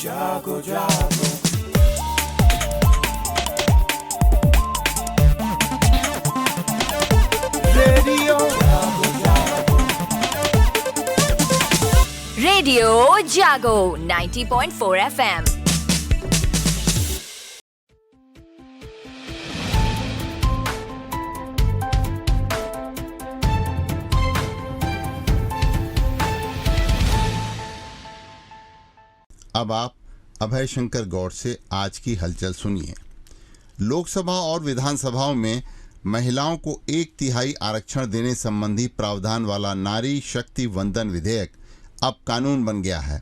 जागो जागो रेडियो जागो जागो रेडियो जागो 90.4 FM। अब आप अभय शंकर गौड़ से आज की हलचल सुनिए। लोकसभा और विधानसभाओं में महिलाओं को 1/3 आरक्षण देने संबंधी प्रावधान वाला नारी शक्ति वंदन विधेयक अब कानून बन गया है।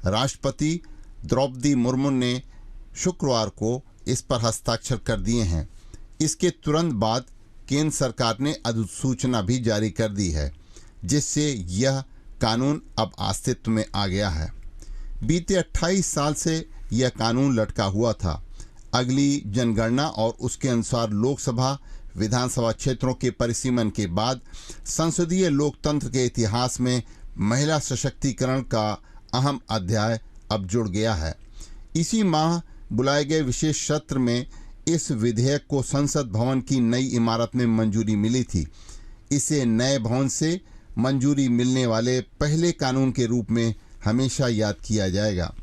राष्ट्रपति द्रौपदी मुर्मू ने शुक्रवार को इस पर हस्ताक्षर कर दिए हैं। इसके तुरंत बाद केंद्र सरकार ने अधिसूचना भी जारी कर दी है, जिससे यह कानून अब अस्तित्व में आ गया है। बीते 28 साल से यह कानून लटका हुआ था। अगली जनगणना और उसके अनुसार लोकसभा विधानसभा क्षेत्रों के परिसीमन के बाद संसदीय लोकतंत्र के इतिहास में महिला सशक्तिकरण का अहम अध्याय अब जुड़ गया है। इसी माह बुलाए गए विशेष सत्र में इस विधेयक को संसद भवन की नई इमारत में मंजूरी मिली थी। इसे नए भवन से मंजूरी मिलने वाले पहले कानून के रूप में हमेशा याद किया जाएगा।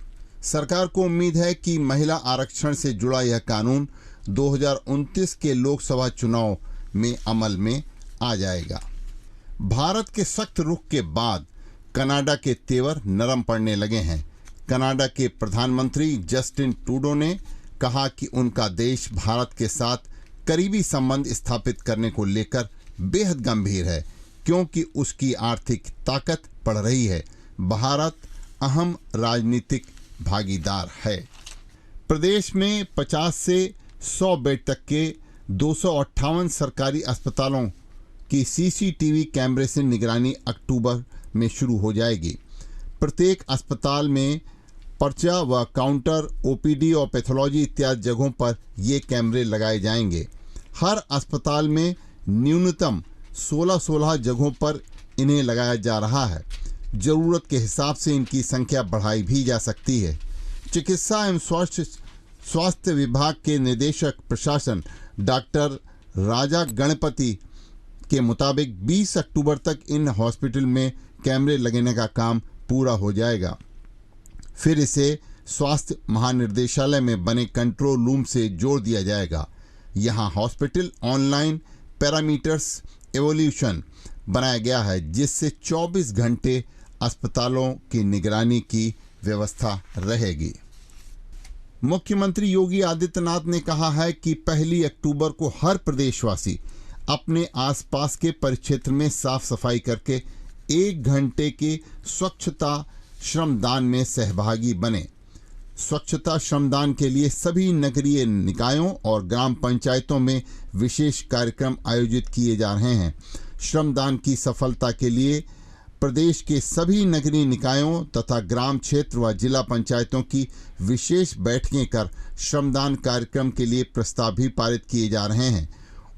सरकार को उम्मीद है कि महिला आरक्षण से जुड़ा यह कानून 2029 के लोकसभा चुनाव में अमल में आ जाएगा। भारत के सख्त रुख के बाद कनाडा के तेवर नरम पड़ने लगे हैं। कनाडा के प्रधानमंत्री जस्टिन ट्रूडो ने कहा कि उनका देश भारत के साथ करीबी संबंध स्थापित करने को लेकर बेहद गंभीर है, क्योंकि उसकी आर्थिक ताकत बढ़ रही है। भारत अहम राजनीतिक भागीदार है। प्रदेश में 50 से 100 बेड तक के 258 सरकारी अस्पतालों की सीसीटीवी कैमरे से निगरानी अक्टूबर में शुरू हो जाएगी। प्रत्येक अस्पताल में पर्चा व काउंटर, ओपीडी और पैथोलॉजी इत्यादि जगहों पर ये कैमरे लगाए जाएंगे। हर अस्पताल में न्यूनतम 16 जगहों पर इन्हें लगाया जा रहा है। जरूरत के हिसाब से इनकी संख्या बढ़ाई भी जा सकती है। चिकित्सा एवं स्वास्थ्य विभाग के निदेशक प्रशासन डॉक्टर राजा गणपति के मुताबिक 20 अक्टूबर तक इन हॉस्पिटल में कैमरे लगने का काम पूरा हो जाएगा। फिर इसे स्वास्थ्य महानिर्देशालय में बने कंट्रोल रूम से जोड़ दिया जाएगा। यहाँ हॉस्पिटल ऑनलाइन पैरामीटर्स एवोल्यूशन बनाया गया है, जिससे 24 घंटे अस्पतालों की निगरानी की व्यवस्था रहेगी। मुख्यमंत्री योगी आदित्यनाथ ने कहा है कि 1 अक्टूबर को हर प्रदेशवासी अपने आसपास के परिक्षेत्र में साफ सफाई करके 1 घंटे के स्वच्छता श्रमदान में सहभागी बने। स्वच्छता श्रमदान के लिए सभी नगरीय निकायों और ग्राम पंचायतों में विशेष कार्यक्रम आयोजित किए जा रहे हैं। श्रमदान की सफलता के लिए प्रदेश के सभी नगरीय निकायों तथा ग्राम क्षेत्र व जिला पंचायतों की विशेष बैठकें कर श्रमदान कार्यक्रम के लिए प्रस्ताव भी पारित किए जा रहे हैं।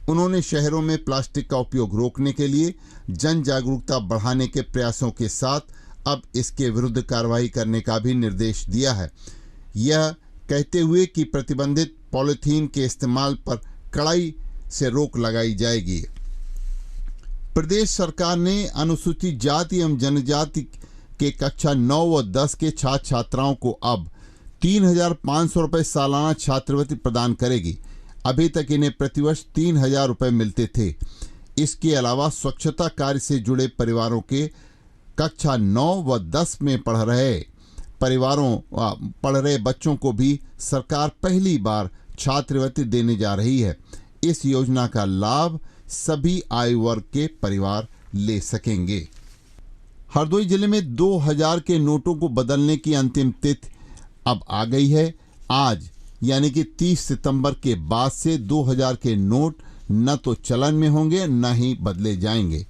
उन्होंने शहरों में प्लास्टिक का उपयोग रोकने के लिए जन जागरूकता बढ़ाने के प्रयासों के साथ अब इसके विरुद्ध कार्रवाई करने का भी निर्देश दिया है। यह कहते हुए कि प्रतिबंधित पॉलीथीन के इस्तेमाल पर कड़ाई से रोक लगाई जाएगी। प्रदेश सरकार ने अनुसूचित जाति एवं जनजाति के कक्षा 9 व 10 के छात्र छात्राओं को अब 3,500 रुपये सालाना छात्रवृत्ति प्रदान करेगी। अभी तक इन्हें प्रतिवर्ष 3,000 रुपये मिलते थे। इसके अलावा स्वच्छता कार्य से जुड़े परिवारों के कक्षा 9 व 10 में पढ़ रहे बच्चों को भी सरकार पहली बार छात्रवृत्ति देने जा रही है। इस योजना का लाभ सभी आयु वर्ग के परिवार ले सकेंगे। हरदोई जिले में 2000 के नोटों को बदलने की अंतिम तिथि अब आ गई है। आज यानी कि 30 सितंबर के बाद से 2000 के नोट न तो चलन में होंगे न ही बदले जाएंगे।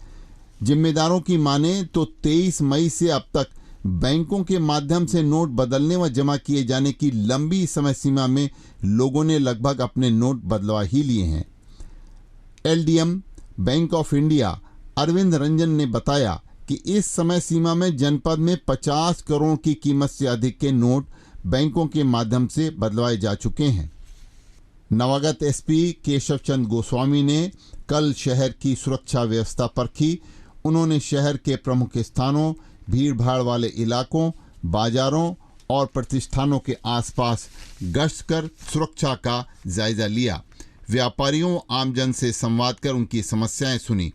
जिम्मेदारों की माने तो 23 मई से अब तक बैंकों के माध्यम से नोट बदलने व जमा किए जाने की लंबी समय सीमा में लोगों ने लगभग अपने नोट बदलवा ही लिए हैं। LDM bank of India Arvind Ranjan ने बताया कि इस समय सीमा में जनपद में 50 करोड़ की कीमत से अधिक के नोट बैंकों के माध्यम से बदलवाए जा चुके हैं। नवागत एसपी केशव चंद गोस्वामी ने कल शहर की सुरक्षा व्यवस्था परखी। उन्होंने शहर के प्रमुख स्थानों, भीड़भाड़ वाले इलाकों, बाजारों और प्रतिष्ठानों के आसपास गश्त कर सुरक्षा का जायजा लिया। व्यापारियों, आमजन से संवाद कर उनकी समस्याएं सुनी।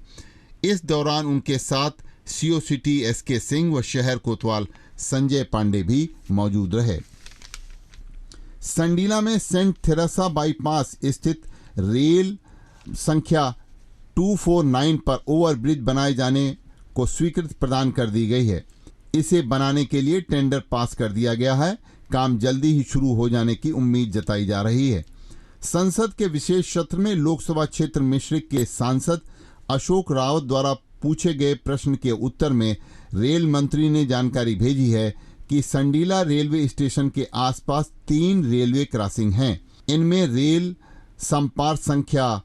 इस दौरान उनके साथ सीओ सिटी एसके सिंह व शहर कोतवाल संजय पांडे भी मौजूद रहे। संडीला में सेंट थेरेसा बाईपास स्थित रेल संख्या 249 पर ओवरब्रिज बनाए जाने को स्वीकृति प्रदान कर दी गई है। इसे बनाने के लिए टेंडर पास कर दिया गया है। काम जल्दी ही शुरू हो जाने की उम्मीद जताई जा रही है। संसद के विशेष सत्र में लोकसभा क्षेत्र मिश्रिक के सांसद अशोक रावत द्वारा पूछे गए प्रश्न के उत्तर में रेल मंत्री ने जानकारी भेजी है कि संडीला रेलवे स्टेशन के आसपास 3 रेलवे क्रॉसिंग हैं। इनमें रेल संपार्क संख्या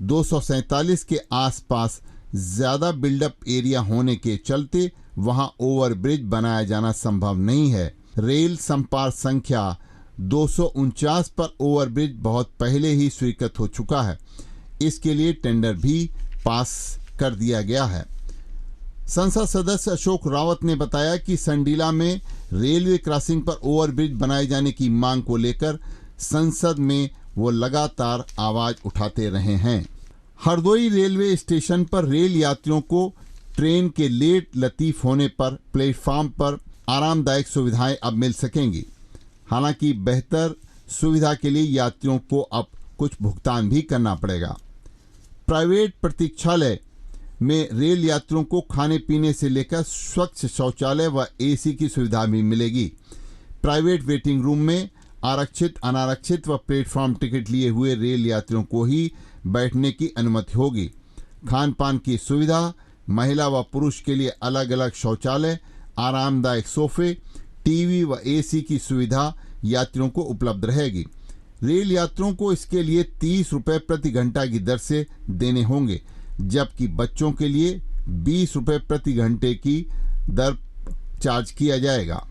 247 के आसपास ज्यादा बिल्डअप एरिया होने के चलते वहां ओवरब्रिज बनाया जाना संभव नहीं है। रेल संपार्क संख्या 249 पर ओवरब्रिज बहुत पहले ही स्वीकृत हो चुका है। इसके लिए टेंडर भी पास कर दिया गया है। संसद सदस्य अशोक रावत ने बताया कि संडीला में रेलवे क्रॉसिंग पर ओवरब्रिज बनाए जाने की मांग को लेकर संसद में वो लगातार आवाज उठाते रहे हैं। हरदोई रेलवे स्टेशन पर रेल यात्रियों को ट्रेन के लेट लतीफ होने पर प्लेटफॉर्म पर आरामदायक सुविधाएं अब मिल सकेंगी। हालांकि बेहतर सुविधा के लिए यात्रियों को अब कुछ भुगतान भी करना पड़ेगा। प्राइवेट प्रतीक्षालय में रेल यात्रियों को खाने पीने से लेकर स्वच्छ शौचालय व एसी की सुविधा भी मिलेगी। प्राइवेट वेटिंग रूम में आरक्षित, अनारक्षित व प्लेटफॉर्म टिकट लिए हुए रेल यात्रियों को ही बैठने की अनुमति होगी। खान पान की सुविधा, महिला व पुरुष के लिए अलग अलग शौचालय, आरामदायक सोफे, टीवी व एसी की सुविधा यात्रियों को उपलब्ध रहेगी। रेल यात्रियों को इसके लिए 30 रुपये प्रति घंटा की दर से देने होंगे, जबकि बच्चों के लिए 20 रुपये प्रति घंटे की दर चार्ज किया जाएगा।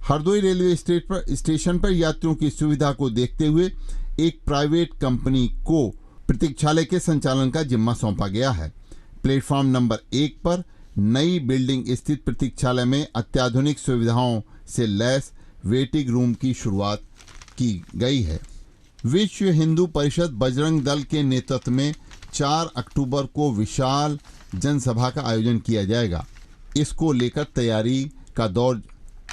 हरदोई रेलवे स्टेशन पर यात्रियों की सुविधा को देखते हुए एक प्राइवेट कंपनी को प्रतीक्षालय के संचालन का जिम्मा सौंपा गया है। प्लेटफॉर्म नंबर 1 पर नई बिल्डिंग स्थित प्रतीक्षालय में अत्याधुनिक सुविधाओं से लैस वेटिंग रूम की शुरुआत की गई है। विश्व हिंदू परिषद बजरंग दल के नेतृत्व में 4 अक्टूबर को विशाल जनसभा का आयोजन किया जाएगा। इसको लेकर तैयारी का दौर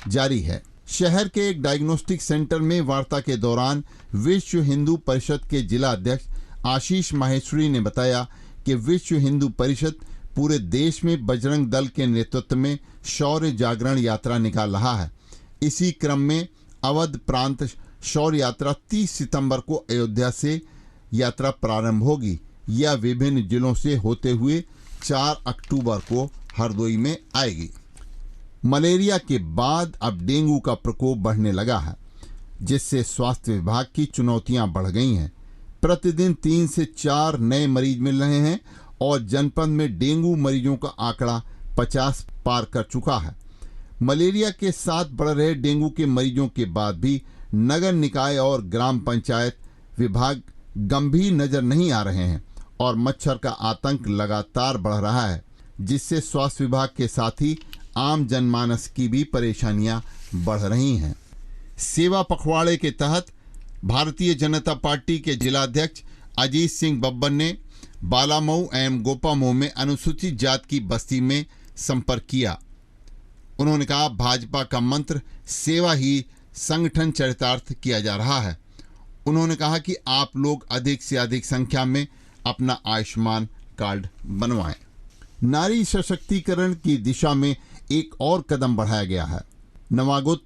जारी है। शहर के एक डायग्नोस्टिक सेंटर में वार्ता के दौरान विश्व हिंदू परिषद के जिला अध्यक्ष आशीष माहेश्वरी ने बताया कि विश्व हिंदू परिषद पूरे देश में बजरंग दल के नेतृत्व में शौर्य जागरण यात्रा निकाल रहा है। इसी क्रम में अवध प्रांत शौर्य यात्रा 30 सितंबर को अयोध्या से यात्रा प्रारंभ होगी। यह विभिन्न जिलों से होते हुए 4 अक्टूबर को हरदोई में आएगी। मलेरिया के बाद अब डेंगू का प्रकोप बढ़ने लगा है, जिससे स्वास्थ्य विभाग की चुनौतियां बढ़ गई हैं। प्रतिदिन 3 से 4 नए मरीज मिल रहे हैं और जनपद में डेंगू मरीजों का आंकड़ा 50 पार कर चुका है। मलेरिया के साथ बढ़ रहे डेंगू के मरीजों के बाद भी नगर निकाय और ग्राम पंचायत विभाग गंभीर नजर नहीं आ रहे हैं और मच्छर का आतंक लगातार बढ़ रहा है, जिससे स्वास्थ्य विभाग के साथ ही आम जनमानस की भी परेशानियां बढ़ रही हैं। सेवा पखवाड़े के तहत भारतीय जनता पार्टी के जिलाध्यक्ष अजीत सिंह बब्बर ने बालामऊ एवं गोपामऊ में अनुसूचित जाति की बस्ती में संपर्क किया। उन्होंने कहा, भाजपा का मंत्र सेवा ही संगठन चरितार्थ किया जा रहा है। उन्होंने कहा कि आप लोग अधिक से अधिक संख्या में अपना आयुष्मान कार्ड बनवाएं। नारी सशक्तिकरण की दिशा में एक और कदम बढ़ाया गया है। नवागत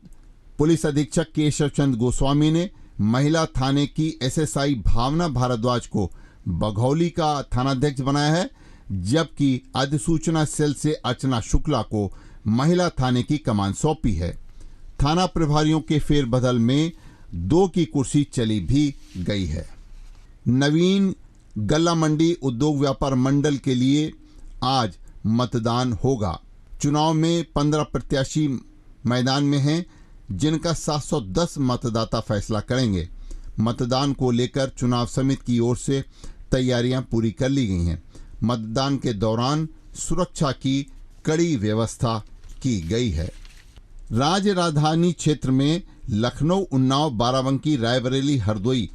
पुलिस अधीक्षक केशव चंद गोस्वामी ने महिला थाने की एसएसआई भावना भारद्वाज को बघौली का थानाध्यक्ष बनाया है, जबकि अधिसूचना सेल से अर्चना शुक्ला को महिला थाने की कमान सौंपी है। थाना प्रभारियों के फेरबदल में 2 की कुर्सी चली भी गई है। नवीन गल्ला मंडी उद्योग व्यापार मंडल के लिए आज मतदान होगा। चुनाव में 15 प्रत्याशी मैदान में हैं, जिनका 710 मतदाता फैसला करेंगे। मतदान को लेकर चुनाव समिति की ओर से तैयारियां पूरी कर ली गई हैं। मतदान के दौरान सुरक्षा की कड़ी व्यवस्था की गई है। राज्य राजधानी क्षेत्र में लखनऊ, उन्नाव, बाराबंकी, रायबरेली, हरदोई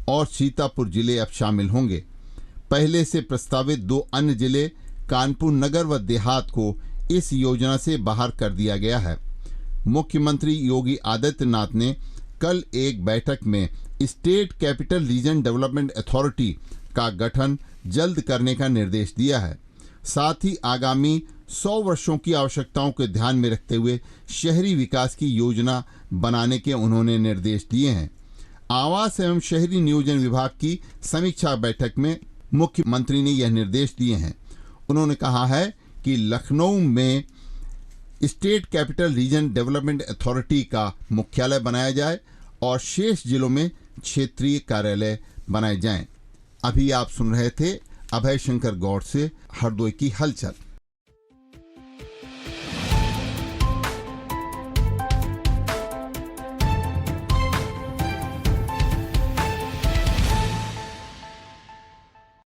और सीतापुर जिले अब शामिल होंगे। पहले से प्रस्तावित 2 अन्य जिले कानपुर नगर व देहात को इस योजना से बाहर कर दिया गया है। मुख्यमंत्री योगी आदित्यनाथ ने कल एक बैठक में state capital region development authority का गठन जल्द करने का निर्देश दिया है। साथ ही आगामी 100 वर्षों की आवश्यकताओं को ध्यान में रखते हुए शहरी विकास की योजना बनाने के उन्होंने निर्देश दिए हैं। आवास एवं शहरी नियोजन विभाग की समीक्षा बैठक में मुख्यमंत्री ने यह निर्देश दिए हैं। उन्होंने कहा है कि लखनऊ में state capital region development authority का मुख्यालय बनाया जाए और शेष जिलों में क्षेत्रीय कार्यालय बनाए जाएं। अभी आप सुन रहे थे अभय शंकर गौड़ से हरदोई की हलचल।